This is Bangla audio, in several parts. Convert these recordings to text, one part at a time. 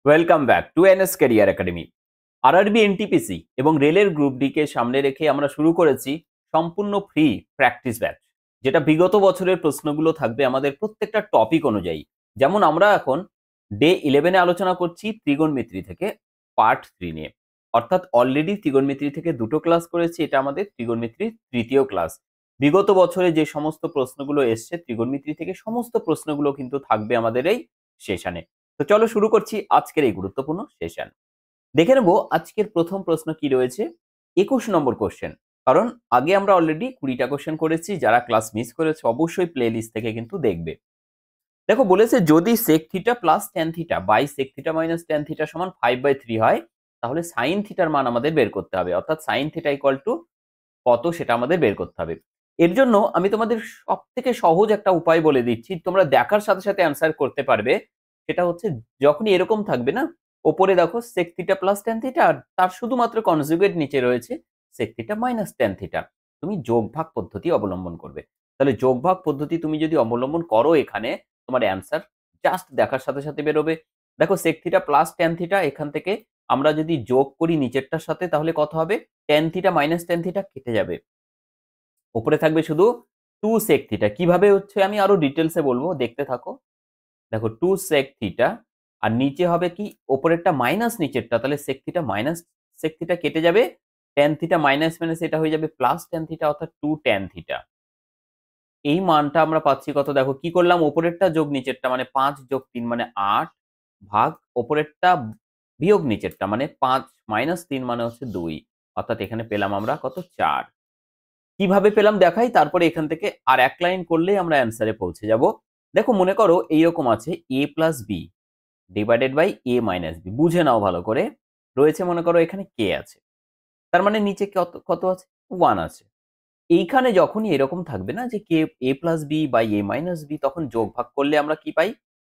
Welcome back to NS career academy. RRB NTPC এবং রেলের গ্রুপ ডি কে সামনে রেখে আমরা শুরু করেছি সম্পূর্ণ ফ্রি প্র্যাকটিস ব্যাচ, যেটা বিগত বছরের প্রশ্নগুলো থাকবে আমাদের প্রত্যেকটা টপিক অনুযায়ী। যেমন আমরা এখন ডে 11 এ আলোচনা করছি ত্রিগোণমিতি থেকে পার্ট 3 নিয়ে। অর্থাৎ অলরেডি ত্রিগোণমিতি থেকে দুটো ক্লাস করেছি, এটা আমাদের ত্রিগোণমিতির তৃতীয় ক্লাস। বিগত বছরে যে সমস্ত প্রশ্নগুলো এসছে ত্রিগোণমিতি থেকে, সমস্ত প্রশ্নগুলো কিন্তু থাকবে আমাদের এই সেশনে। তো চলো শুরু করছি আজকের এই গুরুত্বপূর্ণ সেশন। দেখে নেব আজকের প্রথম প্রশ্ন কি রয়েছে। 21 নম্বর কোশ্চেন। কারণ আগে আমরা অলরেডি 20টা কোশ্চেন করেছি, যারা ক্লাস মিস করেছে অবশ্যই প্লে লিস্ট থেকে কিন্তু দেখবে। দেখো বলেছে যদি sec theta plus tan theta by sec theta minus tan theta সমান 5/3 হয়, তাহলে sin থিটার মান আমাদের বের করতে হবে। অর্থাৎ sin থিটা ইকুয়াল টু কত সেটা আমাদের বের করতে হবে। এর জন্য আমি তোমাদের সবথেকে সহজ একটা উপায় বলে দিচ্ছি, তোমরা দেখার সাথে সাথে অ্যান্সার করতে পারবে। সেটা হচ্ছে যখনই এরকম থাকবে না, ওপরে দেখো sec theta plus tan theta আর তার শুধুমাত্র কনজুগেট নিচে রয়েছে sec theta minus tan theta. তুমি যোগ ভাগ পদ্ধতি অবলম্বন করবে। তাহলে যোগ ভাগ পদ্ধতি তুমি যদি অবলম্বন করো, এখানে তোমার অ্যান্সার জাস্ট দেখার সাথে সাথে বেরোবে। দেখো sec theta plus tan theta, এখান থেকে আমরা যদি যোগ করি নিচেরটার সাথে, তাহলে কত হবে? tan theta minus tan theta কেটে যাবে। উপরে থাকবে শুধু 2 sec থিটা। কিভাবে হচ্ছে আমি আরো ডিটেইলস এ বলবো, দেখতে থাকো। দেখো 2 sec থিটা আর নিচে হবে কি, উপরেরটা মাইনাস নিচেরটা, তাহলে sec theta minus sec theta কেটে যাবে। tan থিটা মাইনাস মাইনাস এটা হয়ে যাবে প্লাস tan থিটা, অর্থাৎ 2 tan থিটা। এই মানটা আমরা পাচ্ছি কত, দেখো কি করলাম, উপরেরটা যোগ নিচেরটা মানে 5 যোগ 3 মানে 8 ভাগ উপরেরটা বিয়োগ নিচেরটা মানে 5 মাইনাস 3 মানে হচ্ছে 2। অর্থাৎ এখানে পেলাম আমরা কত, 4। কিভাবে পেলাম দেখাই, তারপরে এখান থেকে আর এক লাইন করলেই আমরা অ্যান্সারে পৌঁছে যাব। দেখো মনে করো এইরকম আছে a plus B divided by a minus B. বুঝে নাও ভালো করে। রয়েছে মনে করো এখানে কে আছে, তার মানে নিচে কত কত আছে, 1 আছে। এইখানে যখনই এরকম থাকবে না যে কে a plus B by a minus B, তখন যোগ ভাগ করলে আমরা কি পাই,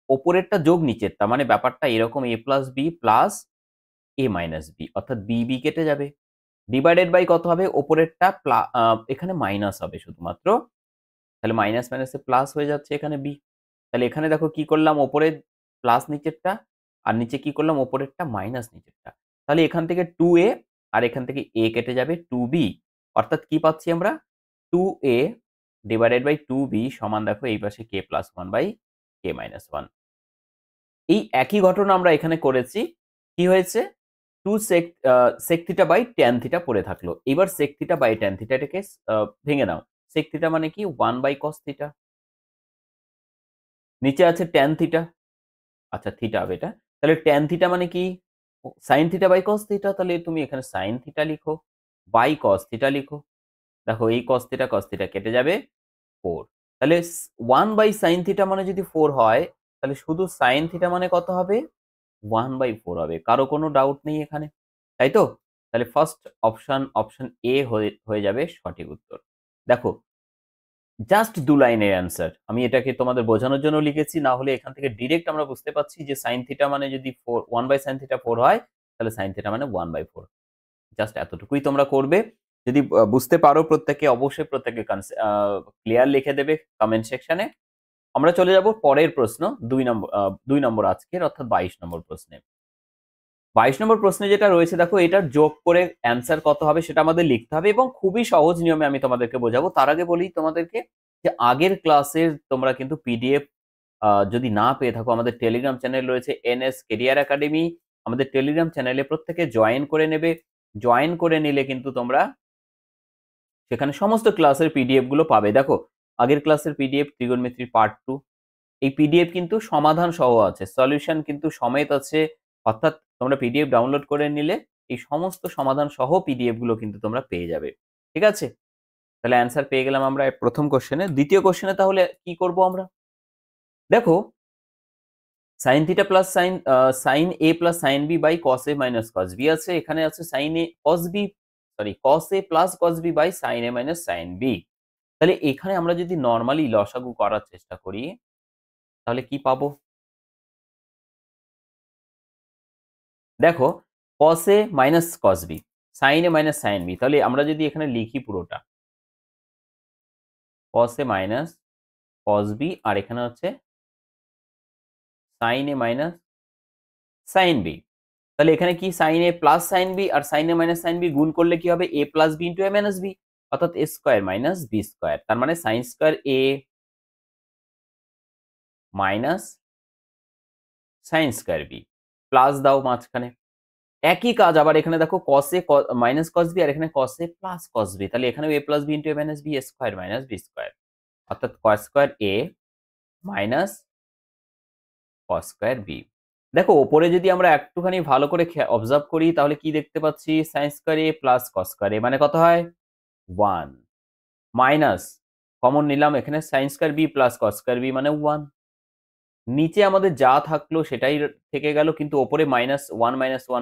ওপরেরটা যোগ নিচেরটা, মানে ব্যাপারটা এরকম a plus B plus a minus B, অর্থাৎ বি বি কেটে যাবে। ডিভাইডেড বাই কত হবে, ওপরেরটা এখানে মাইনাস হবে শুধুমাত্র। তাহলে মাইনাস মাইনাসে প্লাস হয়ে যাচ্ছে এখানে বি। তাহলে এখানে দেখো কি করলাম, ওপরে প্লাস নিচেরটা আর নিচে কি করলাম, ওপরেরটা মাইনাস নিচেরটা। তাহলে এখান থেকে 2a আর এখান থেকে a কেটে যাবে 2b। অর্থাৎ কি পাচ্ছি আমরা, 2a ডিভাইডেড বাই 2b সমান, দেখো এই পাশে k plus 1 by k minus 1। এই একই ঘটনা আমরা এখানে করেছি। কি হয়েছে, 2 sec theta by tan theta পড়ে থাকলো। এবার sec থিটা বাই tan থিটাটাকে ভেঙে নাও। sec থিটা মানে কি, 1 বাই cos থিটা। নিচে আছে tan থিটা, আচ্ছা থিটা হবে এটা। তাহলে tan থিটা মানে কি, sin theta by cos theta. তাহলে তুমি এখানে sin থিটা লিখো বাই cos থিটা লিখো। দেখো এই cos থিটা কেটে যাবে 4। তাহলে 1 বাই sin থিটা মানে যদি 4 হয়, তাহলে শুধু sin থিটা মানে কত হবে, 1/4 হবে। কারো কোনো ডাউট নেই এখানে, তাই তো? তাহলে ফার্স্ট অপশন এ হয়ে হয়ে যাবে সঠিক উত্তর। দেখো জাস্ট 2 লাইনের অ্যান্সার। আমি এটাকে তোমাদের বোঝানোর জন্য লিখেছি, না হলে এখান থেকে ডিরেক্ট আমরা বুঝতে পারছি যে sin থিটা মানে যদি 4 1/sin থিটা 4 হয়, তাহলে sin থিটা মানে 1/4। জাস্ট এতটুকুই তোমরা করবে। যদি বুঝতে পারো প্রত্যেকে, অবশ্যই প্রত্যেকে ক্লিয়ার লিখে দেবে কমেন্ট সেকশনে। আমরা চলে যাব পরের প্রশ্ন 2 নম্বর আজকের, অর্থাৎ 22 নম্বর প্রশ্নে। 22 নম্বর প্রশ্নে যেটা রয়েছে, দেখো এটার যোগ করে অ্যান্সার কত হবে সেটা আমাদের লিখতে হবে, এবং খুবই সহজ নিয়মে আমি তোমাদেরকে বোঝাবো। তার আগে বলি তোমাদেরকে যে আগের ক্লাসের তোমরা কিন্তু পিডিএফ যদি না পেয়ে থাকো, আমাদের টেলিগ্রাম চ্যানেল রয়েছে এনএস কেরিয়ার একাডেমি। আমাদের টেলিগ্রাম চ্যানেলে প্রত্যেকে জয়েন করে নেবে। জয়েন করে নিলে কিন্তু তোমরা সেখানে সমস্ত ক্লাসের পিডিএফ গুলো পাবে। দেখো আগের ক্লাসের পিডিএফ ত্রিগোণমিতির পার্ট 2, এই পিডিএফ কিন্তু সমাধান সহ আছে, সলিউশন কিন্তু সমেত আছে। অর্থাৎ তোমরা পিডিএফ ডাউনলোড করে নিলে এই সমস্ত সমাধান সহ পিডিএফ গুলো কিন্তু তোমরা পেয়ে যাবে। ঠিক আছে? তাহলে অ্যান্সার পেয়ে গেলাম আমরা প্রথম কোশ্চেনে। দ্বিতীয় কোশ্চেনে তাহলে কি করব আমরা? দেখো sin theta plus sin a plus sin b by cos a minus cos b আছে। এখানে আছে sin a cos b, sorry cos a plus cos b by sin a minus sin b। তাহলে এখানে আমরা যদি নরমালি লসাগু করার চেষ্টা করি, তাহলে কি পাবো? দেখো cos a minus cos b, sin a minus sin b। তাহলে আমরা যদি এখানে লিখি পুরোটা, cos a minus cos b আর এখানে হচ্ছে sin a minus sine B. তাহলে এখানে কি sine A plus sine B আর sine A minus sine B গুণ করলে কি হবে? A plus B into A minus B, অর্থাৎ A square minus B square. তার মানে sine square A minus sine square B, plus দাও মাঝখানে। একই কাজ আবার এখানে দেখো কস এ মাইনাস কস বি আর এখানে কস এ প্লাস কস বি, তাহলে এখানে A plus B into A minus B square minus B square, অর্থাৎ cos square A minus cos square B. দেখো ওপরে যদি আমরা একটুখানি ভালো করে অবজার্ভ করি তাহলে কি দেখতে পাচ্ছি? Sine square A plus cos square A মানে কত হয়? 1 মাইনাস কমন নিলাম এখানে sine square B plus cos square B মানে 1। নিচে আমাদের যা থাকলো সেটাই থেকে গেল, কিন্তু ওপরে মাইনাস ওয়ান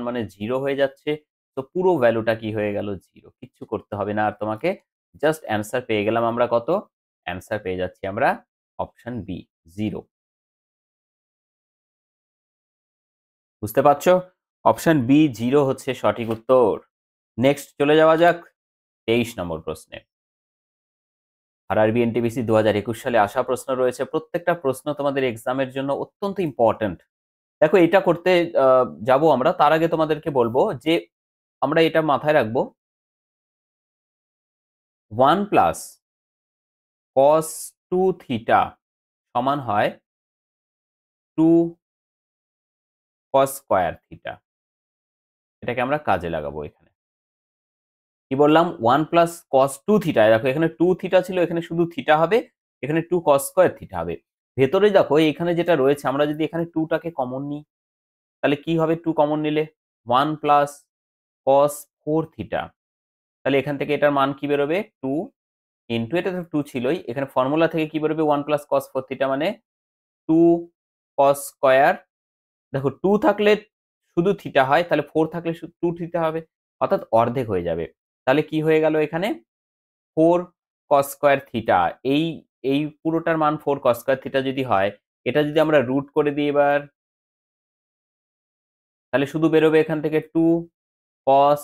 মানে 0 হয়ে যাচ্ছে। তো পুরো ভ্যালুটা কি হয়ে গেল? 0। কিচ্ছু করতে হবে না আর তোমাকে, জাস্ট অ্যান্সার পেয়ে গেলাম আমরা কত? অ্যান্সার পেয়ে যাচ্ছি আমরা অপশন বি 0। বুঝতে পারছো? অপশন বি 0 হচ্ছে সঠিক উত্তর। নেক্সট চলে যাওয়া যাক 23 নম্বর প্রশ্নে। আরআরবি এনটিপিসি 2021 সালে আসা প্রশ্ন রয়েছে। প্রত্যেকটা প্রশ্ন তোমাদের এক্সামের জন্য অত্যন্ত ইম্পর্ট্যান্ট। দেখো এটা করতে যাব আমরা, তার আগে তোমাদেরকে বলবো যে আমরা এটা মাথায় রাখবো 1 প্লাস কস 2 থিটা সমান হয় 2 কস স্কোয়ার থিটা। এটাকে আমরা কাজে লাগাবো এখানে। কি বললাম? 1 প্লাস কস 2 থিটা, দেখো এখানে 2 থিটা ছিল, এখানে শুধু থিটা হবে, এখানে 2 কস স্কোয়ার থিটা হবে। ভেতরে দেখো এখানে যেটা রয়েছে, আমরা যদি এখানে 2 টাকে কমন নিই তাহলে কি হবে? 2 কমন নিলে 1 প্লাস কস 4 থিটা, তাহলে এখান থেকে এটার মান কি বেরোবে? 2 ইন্টু, এটা তো 2 ছিলই, এখানে ফর্মুলা থেকে কি বেরোবে? 1 প্লাস কস 4 থিটা মানে 2 কস স্কোয়ার। দেখো 2 থাকলে শুধু থিটা হয়, তাহলে 4 থাকলে শুধু 2 থিটা হবে, অর্থাৎ অর্ধেক হয়ে যাবে। তাহলে কি হয়ে গেল এখানে? 4 কস স্কোয়ার থিটা। এই এই পুরোটার মান 4 কস স্কোয়ার থিটা যদি হয়, এটা যদি আমরা রুট করে দিই এবার, তাহলে শুধু বেরোবে এখান থেকে 2 cos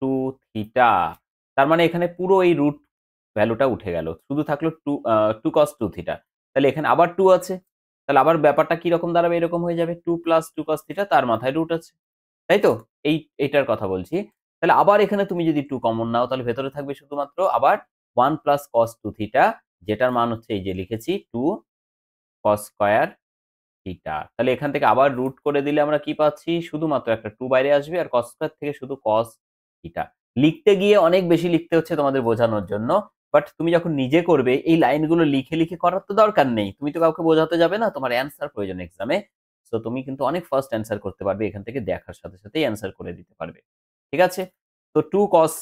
2 থিটা। তার মানে এখানে পুরো এই রুট ভ্যালুটা উঠে গেল, শুধু থাকলো 2 cos 2 থিটা। তাহলে এখানে আবার 2 আছে, তাহলে আবার ব্যাপারটা কি রকম দাঁড়াবে? এরকম হয়ে যাবে 2 প্লাস 2 cos থিটা, তার মাথায় রুট আছে, তাই তো? এইটার কথা বলছি। তাহলে আবার এখানে তুমি যদি 2 কমন নাও তাহলে ভেতরে থাকবে শুধুমাত্র আবার 1 প্লাস cos 2 থিটা, যেটার মান হচ্ছে এই যে লিখেছি 2 cos স্কয়ার থিটা। তাহলে এখান থেকে আবার রুট করে দিলে আমরা কি পাচ্ছি? শুধুমাত্র একটা 2 বাইরে আসবে আর cos স্কয়ার থেকে শুধু cos থিটা। লিখতে গিয়ে অনেক বেশি লিখতে হচ্ছে তোমাদের বোঝানোর জন্য। বাট তুমি যখন নিজে করবে এই লাইনগুলো লিখে, লিখে করার তো দরকার নেই। তুমি তো কাউকে বোঝাতে যাবে না, তোমার অ্যান্সার প্রয়োজন এক্সামে। সো তুমি কিন্তু অনেক ফাস্ট অ্যান্সার করতে পারবে এখান থেকে, দেখার সাথে সাথেই অ্যান্সার করে দিতে পারবে। ঠিক আছে? তো 2 cos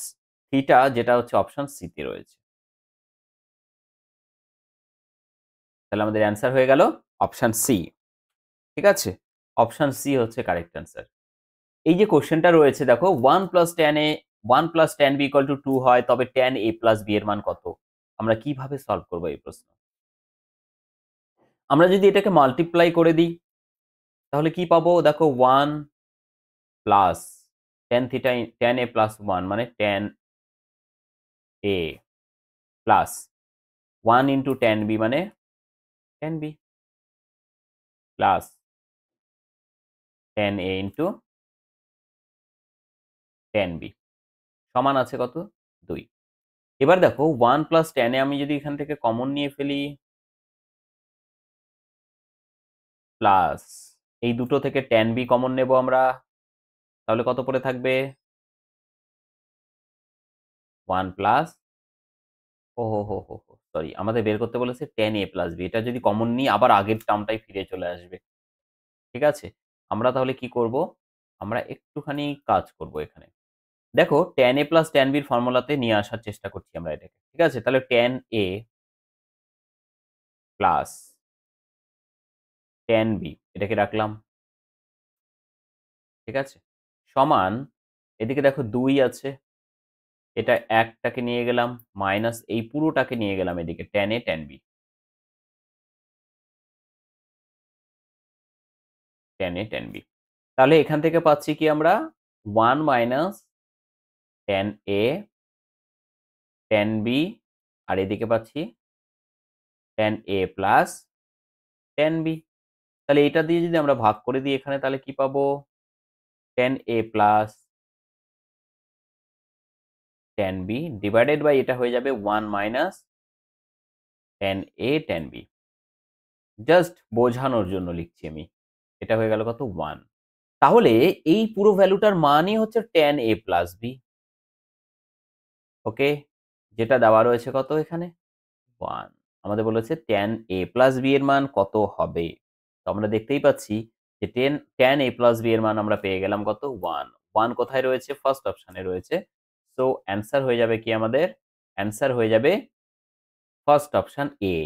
থিটা যেটা হচ্ছে অপশন সি তে রয়েছে। তাহলে আমাদের অ্যান্সার হয়ে গেল অপশন সি। ঠিক আছে? অপশন সি হচ্ছে কারেক্ট অ্যান্সার। এই যে কোশ্চেনটা রয়েছে দেখো 1 plus tan a 1 plus tan b equal to 2 হয়, তবে tan a প্লাস b এর মান কত? আমরা কিভাবে সলভ করবো এই প্রশ্ন? আমরা যদি এটাকে মাল্টিপ্লাই করে দিই তাহলে কি পাবো? দেখো 1 plus tan theta tan a plus 1 মানে tan a plus 1 into tan b মানে tan b plus tan a into tan b সমান আছে কত? 2। এবার দেখো 1 প্লাস tan a আমি যদি এখান থেকে কমন নিয়ে ফেলি, প্লাস এই দুটো থেকে tan b কমন নেব আমরা, তাহলে কত পড়ে থাকবে? 1 প্লাস, সরি, আমাদের বের করতে বলেছে tan a প্লাস b। এটা যদি কমন নিই আবার আগের টার্মটাই ফিরে চলে আসবে। ঠিক আছে? আমরা তাহলে কি করব? আমরা একটুখানি কাজ করব এখানে। দেখো tan a plus tan b এর ফর্মুলাতে নিয়ে আসার চেষ্টা করছি আমরা এটাকে। ঠিক আছে? তাহলে tan a plus tan b এটাকে রাখলাম। ঠিক আছে? সমান, এদিকে দেখো 2 আছে, এটা 1 টাকে নিয়ে গেলাম, মাইনাস এই পুরোটাকে নিয়ে গেলাম এদিকে tan a tan b, tan a tan b। তাহলে এখান থেকে পাচ্ছি কি আমরা? 1 minus tan a tan b, আর এদিকে পাচ্ছি tan a plus tan b। তাহলে এটা দিয়ে যদি আমরা ভাগ করে দিই এখানে তাহলে কি পাবো? 10a plus 10b divided by এটা হয়ে যাবে 1 মাইনাস 10a 10b। জাস্ট বোঝানোর জন্য লিখছি আমি। এটা হয়ে গেল কত 1। তাহলে এই পুরো ভ্যালুটার মানই হচ্ছে 10a প্লাস b। ওকে, যেটা দেওয়া রয়েছে কত এখানে 1। আমাদের বলেছে tan a প্লাস b এর মান কত হবে। তো আমরা দেখতেই পাচ্ছি যে tan a প্লাস b এর মান আমরা পেয়ে গেলাম কত 1। 1 কোথায় রয়েছে? ফার্স্ট অপশনে রয়েছে। সো অ্যান্সার হয়ে যাবে কি আমাদের? অ্যান্সার হয়ে যাবে ফার্স্ট অপশন এ।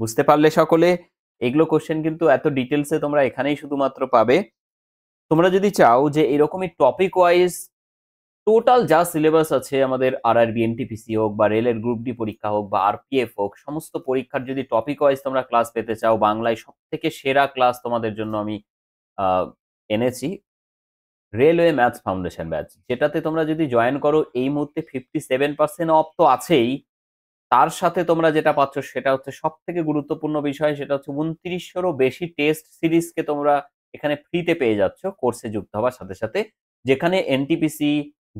বুঝতে পারলে সকলে? এগুলো কোশ্চেন কিন্তু এত ডিটেলসে তোমরা এখানেই শুধুমাত্র পাবে। তোমরা যদি চাও যে এরকমই টপিক ওয়াইজ টোটাল যা সিলেবাস আছে আমাদের আরআরবি, এনটিপিসি হোক বা রেলের গ্রুপ ডি পরীক্ষা হোক বা আরপিএফ হোক, সমস্ত পরীক্ষার যদি টপিক ওয়াইজ তোমরা ক্লাস পেতে চাও, বাংলায় সবথেকে সেরা ক্লাস তোমাদের জন্য আমি আহ, এনেছি রেলওয়ে ম্যাথস ফাউন্ডেশন ব্যাচ, যেটাতে তোমরা যদি জয়েন করো এই মুহূর্তে 57% অফ তো আছেই, তার সাথে তোমরা যেটা পাচ্ছ সেটা হচ্ছে সব থেকে গুরুত্বপূর্ণ বিষয়, সেটা হচ্ছে 29শোরও বেশি টেস্ট সিরিজকে তোমরা এখানে ফ্রিতে পেয়ে যাচ্ছ কোর্সে যুক্ত হওয়ার সাথে সাথে, যেখানে এনটিপিসি,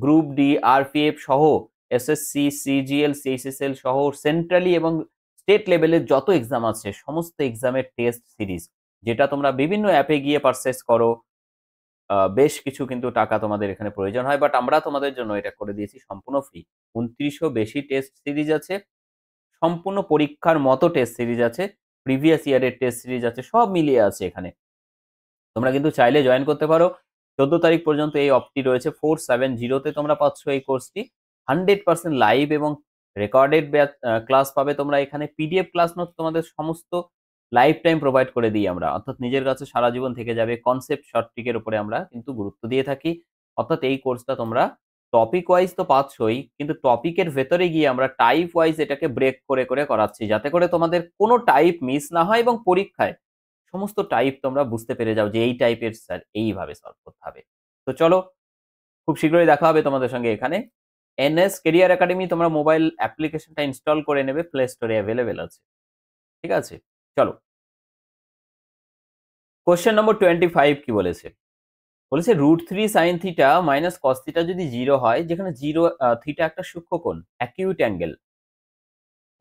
গ্রুপ ডি, আরপিএফ সহ এসএসসি, সিজিএল, সিএইচএসএল সহ সেন্ট্রালি এবং স্টেট লেভেলের যত এক্সাম আছে সমস্ত এক্সামের টেস্ট সিরিজ, যেটা তোমরা বিভিন্ন অ্যাপে গিয়ে পারচেস করো। বেশ কিছু কিন্তু টাকা তোমাদের এখানে প্রয়োজন হয়, বাট আমরা তোমাদের জন্য এটা করে দিয়েছি সম্পূর্ণ ফ্রি। 29শো বেশি টেস্ট সিরিজ আছে, সম্পূর্ণ পরীক্ষার মতো টেস্ট সিরিজ আছে, প্রিভিয়াস ইয়ারের টেস্ট সিরিজ আছে, সব মিলিয়ে আছে এখানে। তোমরা কিন্তু চাইলে জয়েন করতে পারো। 14 তারিখ পর্যন্ত এই অফটি রয়েছে। 470 তে তোমরা পাচ্ছ এই কোর্সটি। 100% লাইভ এবং রেকর্ডেড ক্লাস পাবে তোমরা এখানে। পিডিএফ ক্লাস নোট তোমাদের সমস্ত লাইফ টাইম প্রোভাইড করে দিই আমরা, অর্থাৎ নিজের কাছে সারা জীবন থেকে যাবে। কনসেপ্ট শর্ট ট্রিকের উপরে আমরা কিন্তু গুরুত্ব দিয়ে থাকি। অর্থাৎ এই কোর্সটা তোমরা টপিক ওয়াইজ তো পাচ্ছই, কিন্তু টপিকের ভেতরে গিয়ে আমরা টাইপ ওয়াইজ এটাকে ব্রেক করে করে করাচ্ছি, যাতে করে তোমাদের কোনো টাইপ মিস না হয় এবং পরীক্ষায় সমস্ত টাইপ তোমরা বুঝতে পেরে যাও যে এই টাইপের স্যার এইভাবে সলভ করতে হবে। তো চলো, খুব শীঘ্রই দেখা হবে তোমাদের সঙ্গে এখানে। এনএস কেরিয়ার একাডেমি তোমরা মোবাইল অ্যাপ্লিকেশনটা ইনস্টল করে নেবে, প্লে স্টোরে অ্যাভেলেবেল আছে। ঠিক আছে, চলো। কোশ্চেন নম্বর 25 কি বলেছে? বলেছে √3 sine theta minus cos theta যদি 0 হয়, যেখানে 0 থিটা একটা সূক্ষ্মকোণ অ্যাকিউট অ্যাঙ্গেল,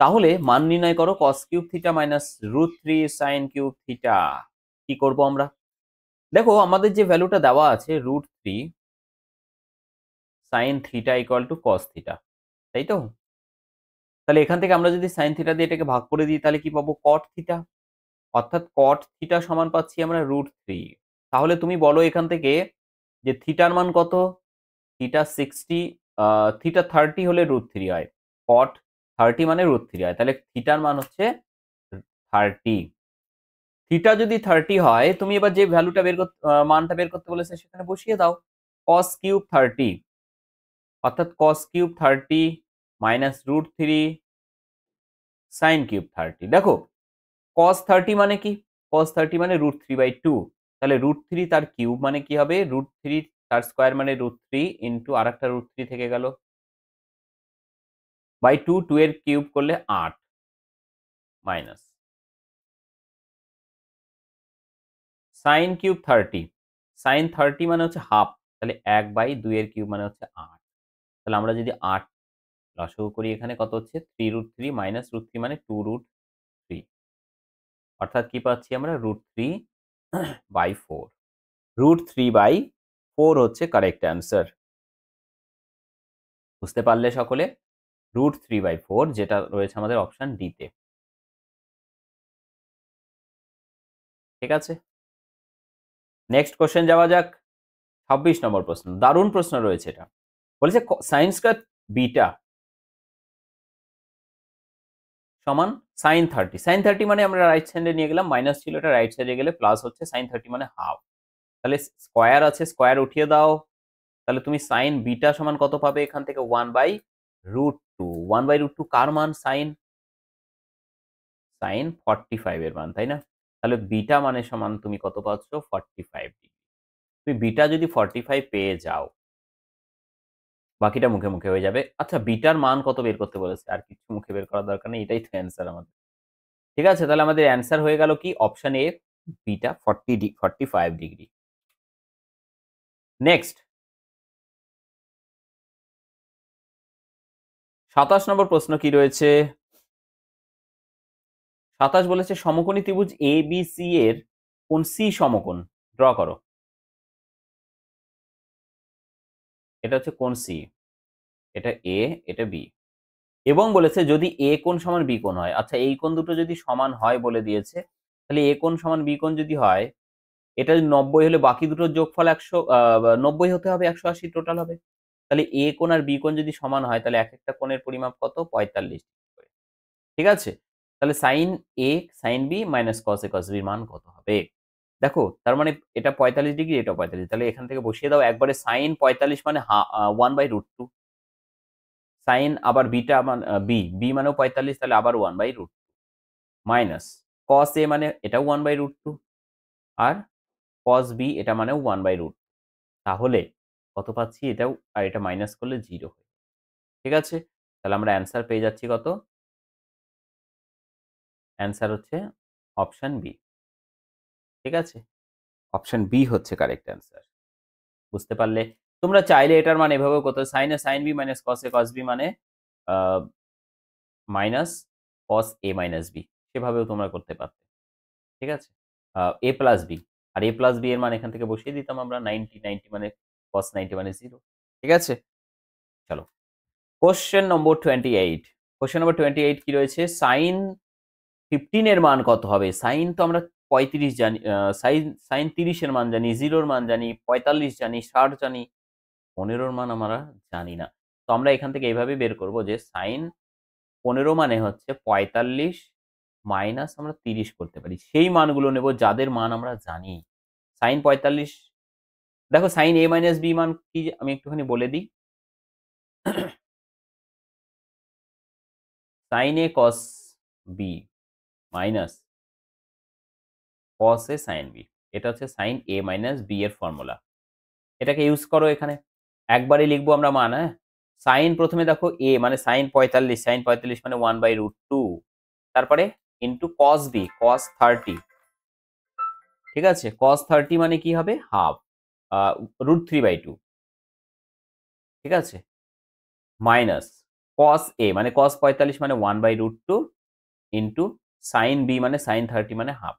তাহলে মান নির্ণয় করো cos cube theta minus √3 sine cube theta. কি করব আমরা? দেখো আমাদের যে ভ্যালুটা দেওয়া আছে √3 sine theta equal to cos theta, তাই তো? তাহলে এখান থেকে আমরা যদি সাইন থিটা দিয়ে এটাকে ভাগ করে দিই তাহলে কি পাবো? কট থিটা। অর্থাৎ কট থিটা সমান পাচ্ছি আমরা √3। তাহলে তুমি বলো এখান থেকে যে থিটার মান কত? থিটা 60, থিটা 30 হলে √3 হয়, কট 30 মানে √3 হয়, তাহলে থিটার মান হচ্ছে 30। থিটা যদি 30 হয়, তুমি এবার যে ভ্যালুটা বের করতে মানটা বের করতে বলেছে সেখানে বসিয়ে দাও। cos কিউব 30, অর্থাৎ cos cube 30 minus √3 sine cube 30। দেখো cos 30 মানে কি? cos 30 মানে √3/2। তাহলে √3 তার কিউব মানে কি হবে? √3 তার স্কয়ার মানে √3 ইনটু আরেকটা √3 থেকে গেল বাই 2, 2 এর কিউব করলে 8 মাইনাস সাইন কিউব 30। সাইন 30 মানে হচ্ছে হাফ, তাহলে 1/2 এর কিউব মানে হচ্ছে 8। তাহলে আমরা যদি 8 লসাগু করি, এখানে কত হচ্ছে? 3√3 মাইনাস √3 মানে 2√3, অর্থাৎ কি পাচ্ছি আমরা? √3/4। √3/4 হচ্ছে কারেক্ট অ্যান্সার। বুঝতে পারলে সকলে? √3/4 যেটা রয়েছে আমাদের অপশন ডি তে। ঠিক আছে, নেক্সট কোশ্চেন যাওয়া যাক। 26 নম্বর প্রশ্ন, দারুণ প্রশ্ন রয়েছে এটা। বলেছে সাইন স্কয়ার বিটা সমান সাইন 30। সাইন 30 মানে আমরা রাইট সাইডে নিয়ে গেলাম, মাইনাস ছিল এটা রাইট সাইডে গেলে প্লাস হচ্ছে, সাইন 30 মানে হাফ। তাহলে স্কয়ার আছে, স্কয়ার উঠিয়ে দাও। তাহলে তুমি সাইন বিটা সমান কত পাবে এখান থেকে? 1/√2। 1/√2 কার মান? সাইন 45 এর মান, তাই না? তাহলে বিটা মানে সমান তুমি কত পাচ্ছ? 45 ডিগ্রি। তুমি বিটা যদি 45 পেয়ে যাও, বাকিটা মুখে মুখে হয়ে যাবে। আচ্ছা, বিটার মান কত বের করতে বলেছে? আর কিছু মুখে বের করার দরকার নেই, এটাই তো অ্যান্সার আমাদের। ঠিক আছে, তাহলে আমাদের অ্যান্সার হয়ে গেল কি? Option A, beta 45 degree. Next 27 নম্বর প্রশ্ন কি রয়েছে? 27 বলেছে সমকোণী ত্রিভুজ ABC এর কোণ C সমকোণ ড্র করো। এটা হচ্ছে কোণ C, এটা A, এটা B। এবং বলেছে যদি A কোণ সমান B কোণ হয়। আচ্ছা, এই কোণ দুটো যদি সমান হয় বলে দিয়েছে, তাহলে A কোণ সমান B কোণ যদি হয়, এটা যদি 90 হলে বাকি দুটোর যোগফল 90 হতে হবে, 180 টোটাল হবে। তাহলে A কোণ আর B কোণ যদি সমান হয়, তাহলে এক একটা কোণের পরিমাপ কত? 45 করে। ঠিক আছে? তাহলে sin A sin B minus cos A cos B এর মান কত হবে? দেখো, তার মানে এটা 45 ডিগ্রি, এটা 45। তাহলে এখান থেকে বসিয়ে দাও একবারে। sin 45 মানে 1/√2। sin আবার বিটা B মানেও 45, তাহলে আবার 1/√2 মাইনাস cos A মানে এটাও 1/√2 আর cos B এটা মানেও 1/√2। তাহলে কত পাচ্ছি? এটাও আর এটা মাইনাস করলে 0 হয়। ঠিক আছে? তাহলে আমরা অ্যান্সার পেয়ে যাচ্ছি কত? অ্যান্সার হচ্ছে অপশন বি। ঠিক আছে? অপশন বি হচ্ছে কারেক্ট অ্যান্সার। বুঝতে পারলে? তোমরা চাইলে এটার মান এভাবেও করতে sin A sin B minus cos A cos B মানে আ minus cos A minus B, সেভাবেও তোমরা করতে পারতে। ঠিক আছে? A প্লাস B, আর A প্লাস B এর মান এখান থেকে বসিয়ে দিতাম আমরা। 90 মানে cos 90 মানে 0। ঠিক আছে? চলো। Question number 28। কোয়েশ্চেন নম্বর 28 কি রয়েছে? sin 15 এর মান কত হবে? sin তো আমরা 35 জানি, sin 30 এর মান জানি, 0 এর মান জানি, 45 জানি, 60 জানি, 15 এর মান আমরা জানি না। তো আমরা এখান থেকে এইভাবে বের করব যে sin 15 মানে হচ্ছে 45 মাইনাস আমরা 30 করতে পারি। সেই মানগুলো নেব যাদের মান আমরা জানি। sin 45, দেখো sin A মাইনাস B মান কি আমি একটুখানি বলে দিই। sin A cos B minus cos A sin B, এটা হচ্ছে sin A মাইনাস B এর ফর্মুলা। এটাকে ইউজ করো এখানে। একবারে লিখবো আমরা মান, হ্যাঁ? sin প্রথমে দেখো A মানে sin 45 মানে 1/√2, তারপরে ইনটু cos B cos 30। ঠিক আছে? cos 30 মানে কি হবে? হাফ, √3/2। ঠিক আছে? মাইনাস cos A মানে cos 45 মানে 1/√2 ইনটু sin B মানে sin 30 মানে হাফ।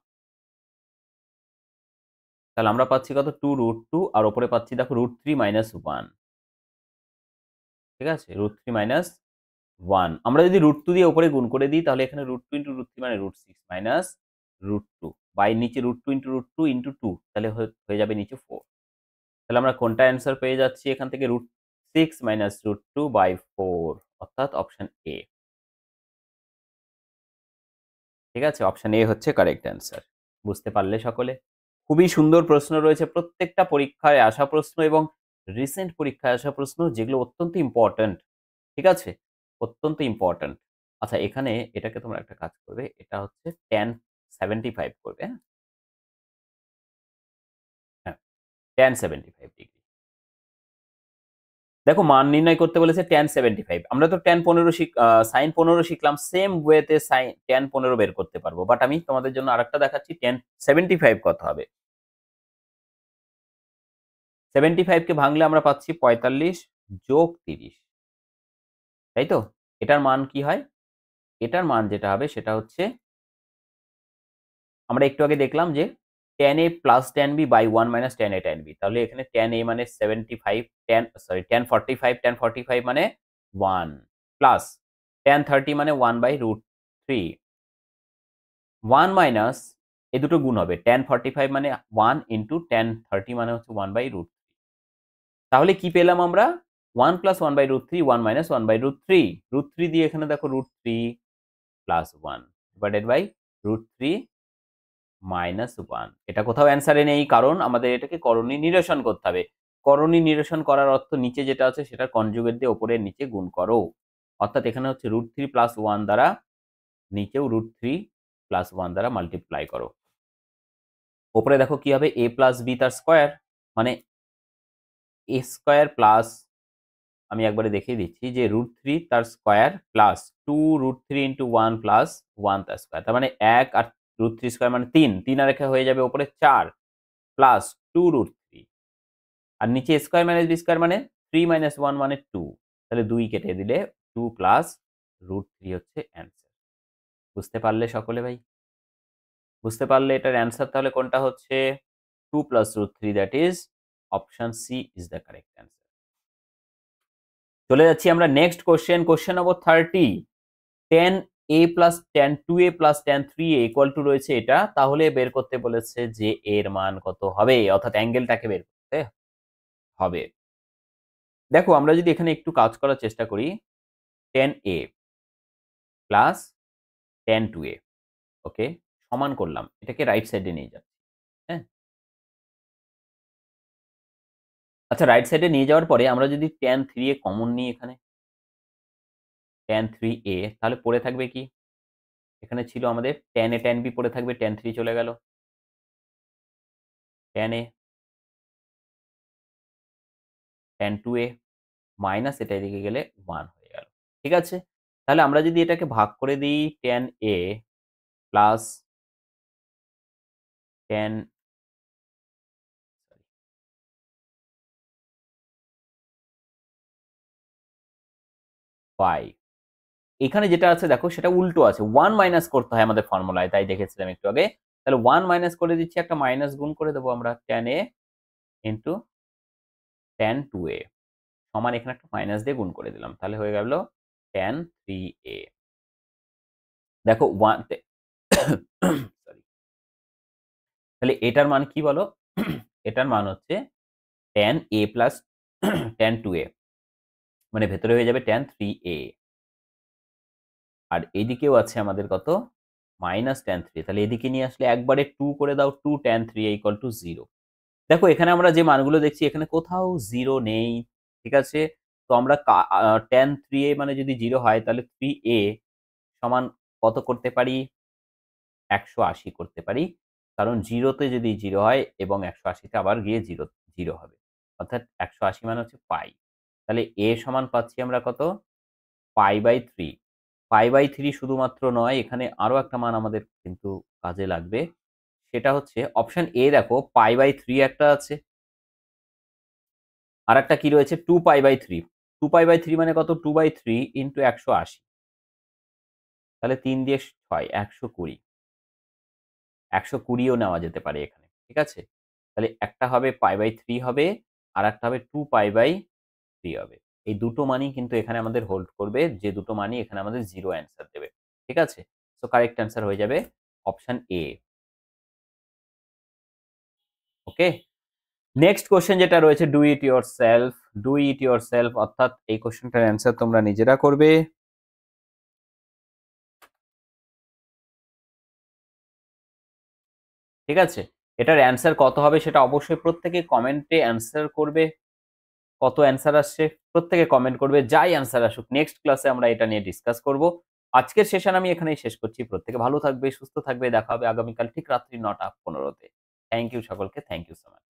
তাহলে আমরা পাচ্ছি কত? 2√2, আর ওপরে পাচ্ছি দেখো √3 মাইনাস 1। ঠিক আছে? √3 মাইনাস 1। আমরা যদি √2 দিয়ে উপরে গুণ করে দিই, তাহলে এখানে √2 ইনটু √3 মানে √6 মাইনাস √2 বাই নিচে √2 ইনটু √2 ইনটু 2, তাহলে হয়ে যাবে নিচে 4। তাহলে আমরা কোনটা অ্যান্সার পেয়ে যাচ্ছি এখান থেকে? √6 মাইনাস √2/4, অর্থাৎ অপশন এ। ঠিক আছে? অপশন এ হচ্ছে কারেক্ট অ্যান্সার। বুঝতে পারলে সকলে? খুবই সুন্দর প্রশ্ন রয়েছে, প্রত্যেকটা পরীক্ষায় আসা প্রশ্ন এবং রিসেন্ট পরীক্ষায় আসা প্রশ্ন, যেগুলো অত্যন্ত ইম্পর্ট্যান্ট। ঠিক আছে? অত্যন্ত ইম্পর্ট্যান্ট। আচ্ছা, এখানে এটাকে তোমরা একটা কাজ করবে। এটা হচ্ছে tan 75 করবে, হ্যাঁ? হ্যাঁ, tan 75 ডিগ্রি। দেখো, মান নির্ণয় করতে বলেছে tan 75। আমরা তো tan 15 sin 15 শিখলাম। সেম ওয়েতে tan 15 বের করতে পারবো। বাট আমি তোমাদের জন্য আরেকটা দেখাচ্ছি tan 75 কত হবে। 75 কে ভাঙলে আমরা পাচ্ছি 45 যোগ 30। তাই তো? এটার মান কি হয়? এটার মান যেটা হবে সেটা হচ্ছে, আমরা একটু আগে দেখলাম যে tan A plus tan B by 1 minus tan A tan B। তাহলে এখানে tan A মানে 75, tan 45 মানে 1 প্লাস tan 30 মানে 1/√3, 1 মাইনাস এই দুটো গুণ হবে। tan 45 মানে 1 ইনটু tan 30 মানে হচ্ছে 1/√3। তাহলে কি পেলাম আমরা? 1 প্লাস 1/√3, 1 মাইনাস 1/√3। √3 দিয়ে এখানে দেখো √3 প্লাস 1 ডিভাইডেড বাই √3 মাইনাস 1। এটা কোথাও অ্যান্সারে নেই, কারণ আমাদের এটাকে করণী নিরসন করতে হবে। করণী নিরসন করার অর্থ নিচে যেটা আছে সেটা কনজুগেট দিয়ে ওপরের নিচে গুণ করো। অর্থাৎ এখানে হচ্ছে √3 প্লাস 1 দ্বারা নিচেও √3 প্লাস 1 দ্বারা মাল্টিপ্লাই করো। ওপরে দেখো কি হবে? a প্লাস b তার স্কয়ার মানে a স্কয়ার প্লাস, আমি একবারে দেখিয়ে দিচ্ছি যে √3 তার স্কয়ার প্লাস 2√3 ইন্টু 1 প্লাস 1 তার স্কয়ার। তার মানে 1 আর √3 স্কয়ার মানে 3, 3 আর একে হয়ে যাবে ওপরে 4 প্লাস 2√3 আর নিচে স্কোয়ার মাইনাস বি স্কোয়ার মানে 3 মাইনাস 1 মানে 2, তাহলে 2 কেটে দিলে 2 প্লাস √3 হচ্ছে অ্যান্সার। বুঝতে পারলে সকলে ভাই? বুঝতে পারলে এটার অ্যান্সার তাহলে কোনটা হচ্ছে 2 plus √3, that is option C is the correct answer. চলে যাচ্ছি আমরা next question, question number 30। tan a plus tan 2a plus tan 3a equal to রয়েছে এটা, তাহলে বের করতে বলেছে যে এর মান কত হবে, অর্থাৎ অ্যাঙ্গেলটাকে বের করতে হবে। দেখো আমরা যদি এখানে একটু কাজ করার চেষ্টা করি, tan a plus tan 2a, ওকে, সমান করলাম, এটাকে রাইট সাইডে নিয়ে যাচ্ছি। হ্যাঁ, আচ্ছা, রাইট সাইডে নিয়ে যাওয়ার পরে আমরা যদি tan 3a কমন নিই এখানে, tan 3a, তাহলে পড়ে থাকবে কি, এখানে ছিল আমাদের tan a tan b পড়ে থাকবে, tan 3 চলে গেল, tan a tan 2a minus এটা এদিকে গেলে 1 হয়ে গেল। ঠিক আছে? তাহলে আমরা যদি এটাকে ভাগ করে দিই tan a plus tan y, এখানে যেটা আছে দেখো সেটা উল্টো আছে, 1 মাইনাস করতে হয় আমাদের ফর্মুলায়, তাই দেখেছিলাম একটু আগে। তাহলে 1 মাইনাস করে দিচ্ছি, একটা মাইনাস গুণ করে দেবো আমরা, tan a into tan 2a সমান, এখানে একটা মাইনাস দিয়ে গুণ করে দিলাম, তাহলে হয়ে গেল tan 3a। দেখো 1 সরি, তাহলে এটার মান কি বলো? এটার মান হচ্ছে tan a plus tan 2a, মানে ভেতরে হয়ে যাবে tan 3a, আর এদিকেও আছে আমাদের কত, মাইনাস tan 3, তাহলে এদিকে নিয়ে আসলে একবারে 2 করে দাও, 2 tan 3a ইকুয়াল টু 0। দেখো এখানে আমরা যে মানগুলো দেখছি এখানে কোথাও 0 নেই, ঠিক আছে? তো আমরা tan 3a মানে যদি 0 হয় তাহলে 3a সমান কত করতে পারি, 180 করতে পারি, কারণ 0 তে যদি 0 হয় এবং 180 তে আবার গিয়ে 0 0 হবে, অর্থাৎ 180 মানে হচ্ছে পাই। তাহলে a সমান পাচ্ছি আমরা কত, পাই/3। পাই/3 শুধুমাত্র নয়, এখানে আরো একটা মান আমাদের কিন্তু কাজে লাগবে, সেটা হচ্ছে অপশন এ। দেখো পাই/3 একটা আছে, আর একটা কি রয়েছে 2π/3। 2π/3 মানে কত, 2/3 ইন্টু 180, তাহলে 3 দিয়ে 6, 120। 120ও নেওয়া যেতে পারে এখানে, ঠিক আছে? তাহলে একটা হবে পাই/3 হবে, আর একটা হবে 2π/3 হবে। এই দুটো মানই কিন্তু এখানে আমাদের হোল্ড করবে, যে দুটো মানই এখানে আমাদের 0 অ্যান্সার দেবে। ঠিক আছে? সো কারেক্ট অ্যান্সার হয়ে যাবে option A. Okay? Next question যেটা রয়েছে, do it yourself. Do it yourself অর্থাৎ এই কোয়েশ্চেনটার অ্যান্সার তোমরা নিজেরা করবে। ঠিক আছে? এটার অ্যান্সার কত হবে সেটা অবশ্যই প্রত্যেকে কমেন্টে অ্যান্সার করবে। কত অ্যান্সার আসছে প্রত্যেকে কমেন্ট করবে, যাই অ্যান্সার আসুক নেক্সট ক্লাসে আমরা এটা নিয়ে ডিসকাস করব। আজকের সেশন আমি এখানেই শেষ করছি। প্রত্যেকে ভালো থাকবে, সুস্থ থাকবে। দেখা হবে আগামীকাল ঠিক রাত্রি ৯টা ১৫ তে। থ্যাংক ইউ সকলকে। Thank you so much.